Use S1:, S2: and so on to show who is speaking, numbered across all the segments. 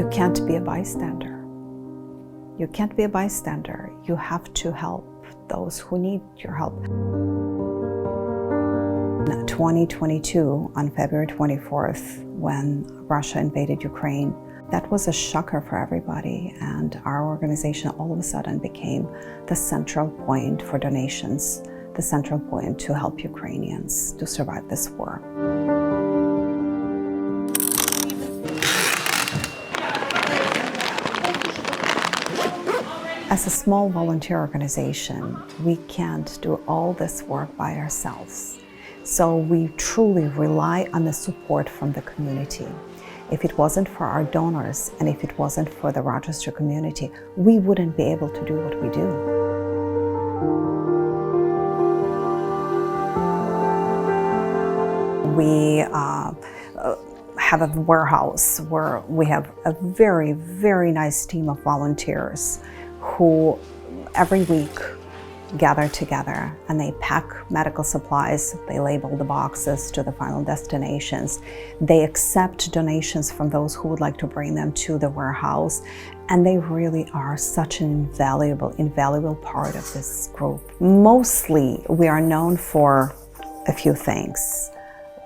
S1: You can't be a bystander. You can't be a bystander. You have to help those who need your help. In 2022, on February 24th, when Russia invaded Ukraine, that was a shocker for everybody, and our organization all of a sudden became the central point for donations, the central point to help Ukrainians to survive this war. As a small volunteer organization, we can't do all this work by ourselves. So we truly rely on the support from the community. If it wasn't for our donors and if it wasn't for the Rochester community, we wouldn't be able to do what we do. We have a warehouse where we have a very, very nice team of volunteers who every week gather together and they pack medical supplies, they label the boxes to the final destinations, they accept donations from those who would like to bring them to the warehouse, and they really are such an invaluable part of this group. Mostly we are known for a few things.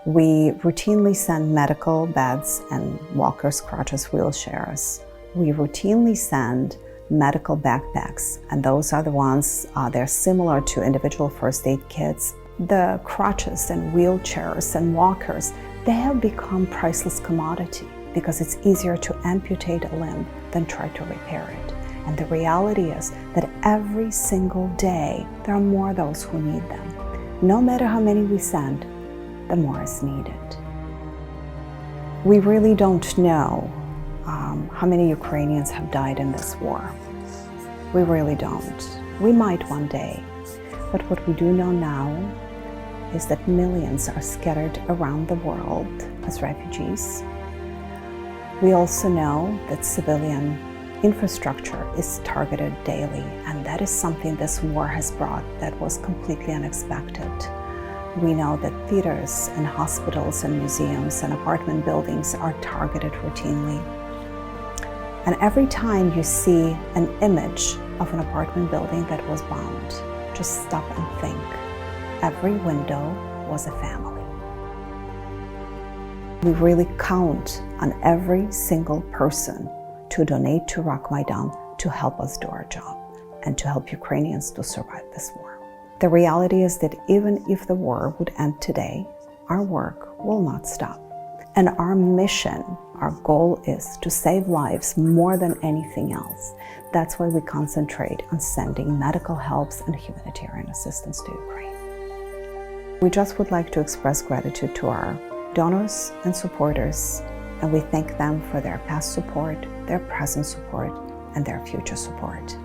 S1: We routinely send medical beds and walkers, crutches, wheelchairs. We routinely send medical backpacks, and those are the ones, they're similar to individual first aid kits. The crutches and wheelchairs and walkers, they have become priceless commodity because it's easier to amputate a limb than try to repair it. And the reality is that every single day, there are more of those who need them. No matter how many we send, the more is needed. We really don't know how many Ukrainians have died in this war. We really don't. We might one day, but what we do know now is that millions are scattered around the world as refugees. We also know that civilian infrastructure is targeted daily, and that is something this war has brought that was completely unexpected. We know that theaters and hospitals and museums and apartment buildings are targeted routinely. And every time you see an image of an apartment building that was bombed, just stop and think. Every window was a family. We really count on every single person to donate to Rockmaidan to help us do our job and to help Ukrainians to survive this war. The reality is that even if the war would end today, our work will not stop. And our mission, our goal is to save lives more than anything else. That's why we concentrate on sending medical helps and humanitarian assistance to Ukraine. We just would like to express gratitude to our donors and supporters, and we thank them for their past support, their present support, and their future support.